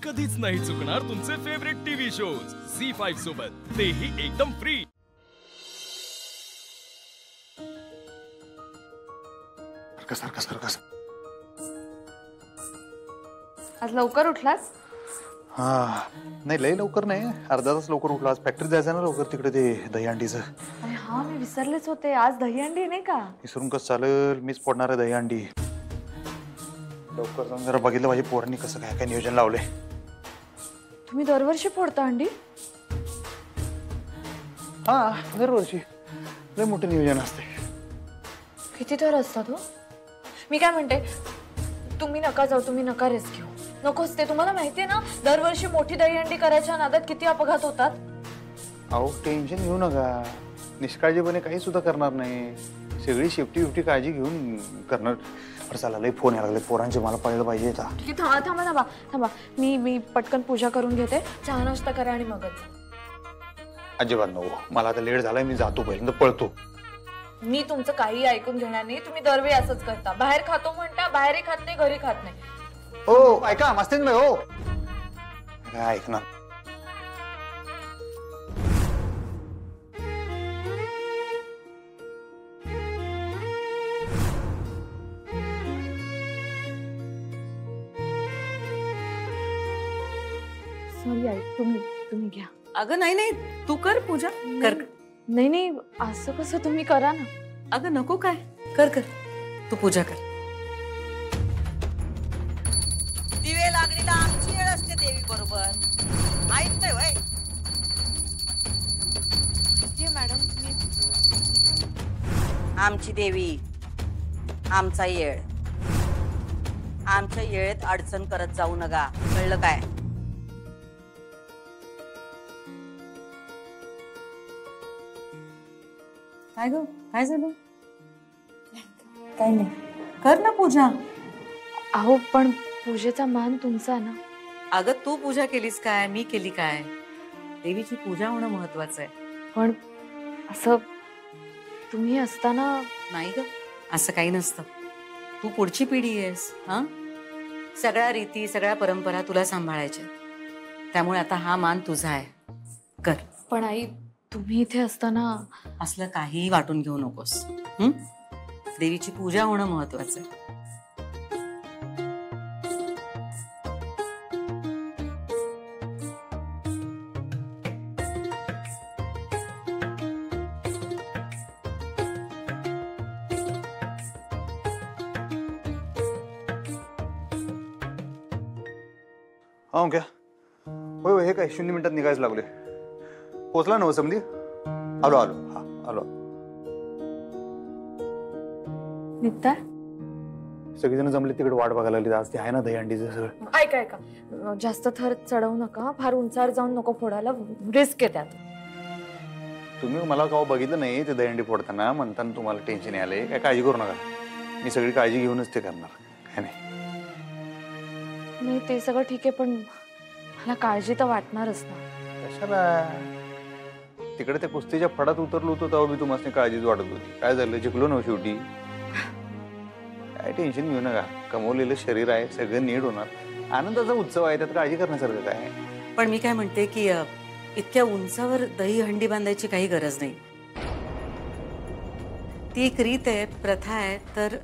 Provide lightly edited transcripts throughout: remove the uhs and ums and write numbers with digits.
कधीच नाही चुकणार तुमचे फेवरेट टीव्ही शोज झी5 सोबत, तेही एकदम फ्री। आज लवकर उठलास? हा, नाही लय लवकर नाही, अर्धा तास लवकर उठलो। आज फॅक्टरी जायचं ना लवकर, तिकडे ते दहीहंडीचं। अरे हा, मी विसरलेच होते, आज दहीहंडी नाही का? विसरून कसं चालेल, मीच फोडणार आहे दहीहंडी। लवकर जाऊन जरा बघितलं पाहिजे पोरांनी कसं काय काय नियोजन लावले। तुम्ही दरवर्षी फोडता अंडी? हा, दरवर्षी लय मोठं नियोजन असते। किती तर असतात हो। मी काय म्हणते, तुम्ही नका जाऊ, तुम्ही नका रिस्क घेऊ। नकोच ते, तुम्हाला माहितीये ना दरवर्षी मोठी दहीहंडी करायच्या नादात किती अपघात होतात। अहो टेन्शन घेऊ नका, निष्काळजीपणे काही सुद्धा करणार नाही, सगळी सेफ्टी काळजी घेऊन करणार। बरं चला, लय फोन यायला लागले पोरांचे, मला पळलं पाहिजे आता। ठीक आहे, थांबा थांबा थांबा, मी पटकन पूजा करून घेते, चहा नाश्ता करा आणि मगच। अजिबात नको, मला आता लेट झालाय, मी जातो, पहिल्यांदा पळतो। मी तुमचं काही ऐकून घेणार नाही, तुम्ही दरवेळी असंच करता। बाहेर खातो म्हणता, बाहेरही खात नाही, घरी खात नाही। हो ऐका, मस्तीन नाही हो, काय ऐकणार। सॉरी आई, तुम्ही घ्या। अगं नाही नाही, तू कर पूजा, कर। नाही नाही, असं कसं, तुम्ही करा ना। अगं नको, काय कर कर, तू पूजा कर। दिवे लागणीला आमची वेळ असते देवी बरोबर, माहित नाही होय? मॅडम, आमची देवी, आमचा येळ, आमच्या येळेत अडचण करत जाऊ नका, कळलं काय? काय ग, काय झालं? काय नाही, कर ना पूजा। अहो पण पूजेचा मान तुमचा ना। अगं तू पूजा केलीस काय, मी केली काय? देवीची पूजा होणं महत्वाचं आहे। पण असं तुम्ही असताना नाही ग, असं काही नसतं। तू पुढची पिढी आहेस, हा? सगळ्या रीती, सगळ्या परंपरा तुला सांभाळायच्या, त्यामुळे आता हा मान तुझा आहे, कर। पण आई, तुम्ही इथे असताना असलं काही वाटून घेऊ नकोस, देवीची पूजा होणं महत्वाचं आहे। हा क्या होय, हे काय 0 मिनिटात निघायच लागले। पोचला ना समधी? आलो आलो, हा आलो। निघताय? सगळेजण जमले तिकडे, वाट बघायला लागली। आज ते आहे ना दहीहंडीचं सगळं। ऐका, जास्त थर चढवू नका, फार उंचावर जाऊन नको फोडायला, रिस्क आहे त्यात। तुम्ही मला केव्हा बघितलं नाही ते दहीहंडी फोडताना, म्हणताना तुम्हाला टेन्शन आले, काय काळजी करू नका, मी सगळी काळजी घेऊनच ते करणार, काय नाही। नाही ते सगळं ठीक आहे, पण मला काळजी तर वाटणारच ना। कशाला, तिकडे त्या कुस्तीच्या फडात उतरलो होतो तेव्हा मी तुम्हाला काळजीच वाटत होती। काय झालं, जिंकलो ना शेवटी, काय टेन्शन घेऊ नका, कमवलेलं शरीर आहे, सगळं नीट होणार, आनंदाचा उत्सव आहे, त्यात काळजी करण्यासारखं काय। पण मी काय म्हणते की इतक्या उंचावर दही हंडी बांधायची काही गरज नाही। ती एक रीत आहे, प्रथा आहे, तर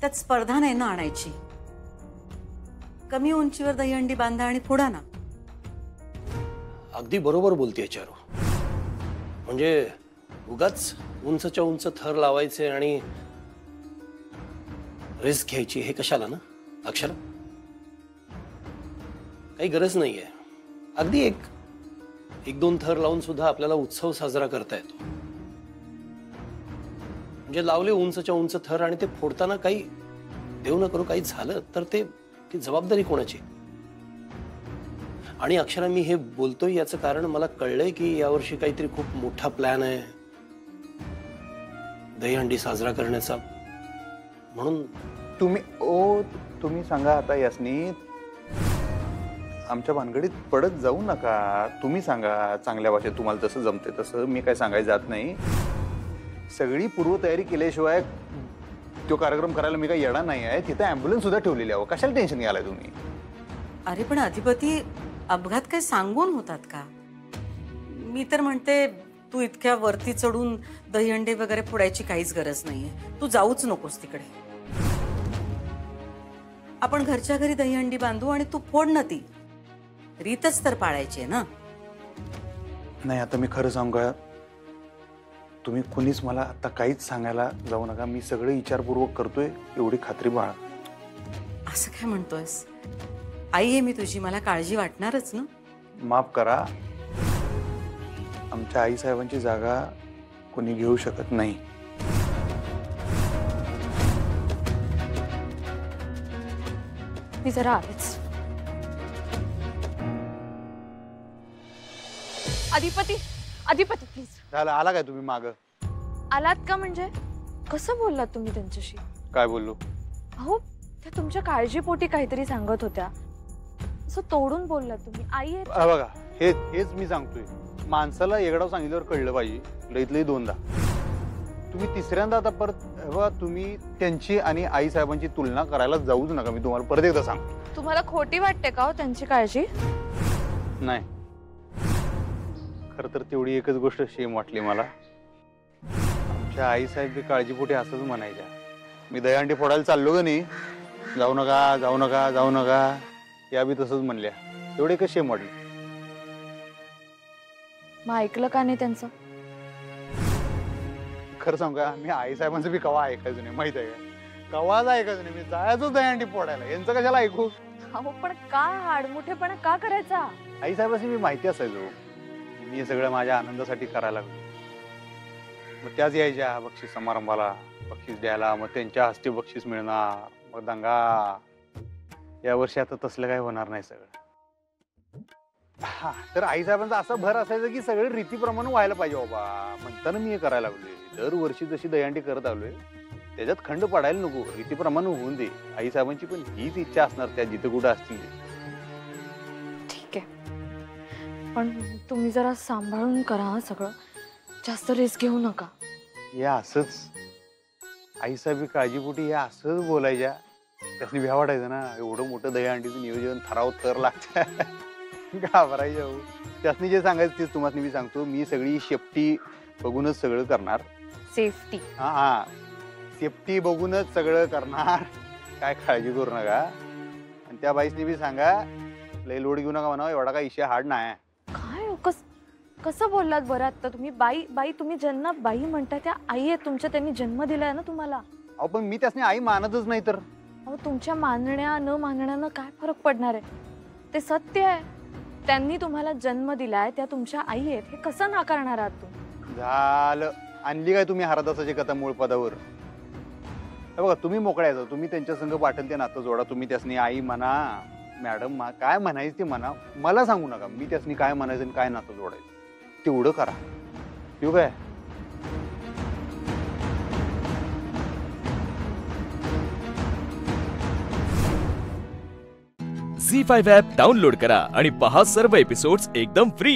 त्यात स्पर्धा नाही ना आणायची। कमी उंचीवर दही हंडी बांधा आणि फोडा ना। अगदी बरोबर बोलतेय चारू, म्हणजे उगाच उंचच्या उंच थर लावायचे आणि रिस्क घ्यायची, हे कशाला ना अक्षरा? काही गरज नाहीये। अगदी एक दोन थर लावून सुद्धा आपल्याला उत्सव साजरा करता येतो। म्हणजे लावले उंचच्या उंच थर आणि ते फोडताना काही देऊ न करू काही झालं तर ती जबाबदारी कोणाची? आणि अक्षरा, मी हे बोलतोय याचं कारण मला कळलंय की यावर्षी काहीतरी खूप मोठा प्लॅन आहे दहीहंडी साजरा करण्याचा, म्हणून तुम्ही सांगा आता यासनी, आमच्या भानगडीत पडत जाऊ नका। तुम्ही सांगा चांगल्या भाषेत, तुम्हाला जसं जमते तसं, मी काय सांगायला जात नाही। सगळी पूर्वतयारी केल्याशिवाय तो कार्यक्रम करायला मी काही येणार नाही आहे। तिथे ॲम्ब्युलन्स सुद्धा ठेवलेली आहे, कशाला टेन्शन घ्यायला तुम्ही? अरे पण अधिपती, अपघात काय सांगून होतात का? मी तर म्हणते तू इतक्या वरती चढून दहीहंडी वगैरे फोडायची काहीच गरज नाहीये. तू जाऊच नकोस तिकडे. आपण घरच्या घरी दहीहंडी बांधू आणि तू फोड ना ती. रीतच तर पाळायची आहे ना. नाही, आता मी खरं सांगू का, तुम्ही कुणीच मला आता काहीच सांगायला जाऊ नका. मी सगळं विचारपूर्वक करतोय, एवढी खात्री बाळा. असं काय म्हणतोयस? आई आहे मी तुझी, मला काळजी वाटणारच ना. माफ करा, आमच्या आईसाहेबांची जागा कोणी घेऊ शकत नाही. मी जरा आलेच. अधिपती, अधिपती प्लीज. झालं, आला काय तुम्ही माग? आलात का म्हणजे? कसं बोललात तुम्ही त्यांच्याशी? काय बोललो? अहो, त्या तुमच्या काळजीपोटी काहीतरी सांगत होत्या, असं तोडून बोललात तुम्ही. आई आहे बघा, हेच मी सांगतोय. माणसाला एकडाव सांगितल्यावर कळलं पाहिजे, लईतलई दोनदा. तुम्ही तिसऱ्यांदा आता परत बघा, तुम्ही त्यांची आणि आई साहेबांची तुलना करायला जाऊच नका. मी तुम्हाला परत एकदा सांगतो. तुम्हाला खोटी वाटते का हो त्यांची काळजी? नाही, खरं तर तेवढी एकच गोष्ट शेम वाटली मला. आमच्या आई साहेब बी काळजीपोटी असंच म्हणायच्या. मी दहीहंडी फोडायला चाललो का नाही, जाऊ नका जाऊ नका जाऊ नका, या बी तसंच म्हणल्या. तेवढी एकच शेम वाटली. मग ऐकलं का नाही त्यांचं? खरं सांगू का, मी आई साहेबांचं बी कवा ऐकायचं नाही, माहित आहे का? कवाच ऐकायचं नाही. मी जायचो दहीहंडी फोडायला, यांचं कशाला ऐकू? अहो पण का हाडमुठेपणा का करायचा? आई साहेबांची मी माहिती असायचो, मी हे सगळं माझ्या आनंदासाठी करायला लागलो. मग त्याच यायच्या बक्षीस समारंभाला, बक्षीस द्यायला, मग त्यांच्या हस्ते बक्षीस मिळणार, मग दंगा. या वर्षी आता तसलं काय होणार नाही सगळं. हा, तर आई साहेबांचा असा भर असायचा की सगळे रीतीप्रमाणे व्हायला पाहिजे बाबा, म्हणताना मी हे करायला लागलोय. दरवर्षी जशी दहीहंडी करत आलोय त्याच्यात खंड पडायला नको, रीतीप्रमाणे होऊन दे. आई साहेबांची पण हीच इच्छा असणार, त्या जिथे कुठं असतील. ठीक आहे, पण तुम्ही जरा सांभाळून करा सगळं, जास्त रिस्क घेऊ नका. या असंच आई साहेब काळजीपोटी हे असंच बोलायच्या, त्यासनी भ्या वाटायचं ना. एवढं मोठं दहीहंडीचं नियोजन ठराव तर लागतं. घाबरायच्या हो. त्यासनी जे सांगायचं तेच तुम्हाला मी सांगतो. मी सगळी सेफ्टी बघूनच सगळं करणार. सेफ्टी? हा, सेफ्टी बघूनच सगळं करणार, काय काळजी करू नका. आणि त्या बाईसनी बी सांगा, लय लोड घेऊ नका म्हणा, एवढा काय इशे हार्ड नाही. काय कसं बोललात बरं आता तुम्ही? बाई बाई तुम्ही ज्यांना बाई म्हणताय त्या आई आहेत तुमच्या, त्यांनी जन्म दिलाय ना तुम्हाला. अहो पण मी त्यासनी आई मानतच नाही तर. अहो तुमच्या मानण्या न मानण्यानं काय फरक पडणार आहे? ते सत्य आहे, त्यांनी तुम्हाला जन्म दिलाय, त्या तुमच्या आई आहेत, हे कसं नाकारणार आहात तुम्ही? झालं, आणली काय तुम्ही हरदासाची कथा मूळ पदावर? बघा, तुम्ही मोकळ्याचं, तुम्ही त्यांच्या संग वाटेल ते नातं जोडा. तुम्ही त्यासनी आई म्हणा, मॅडम काय म्हणायचं ते म्हणा, मला सांगू नका. मी त्यासनी काय म्हणायचं आणि काय नातं जोडायचं तेवढं करा. येऊ काय? झी5 ॲप डाउनलोड करा आणि पहा सर्व एपिसोड्स एकदम फ्री.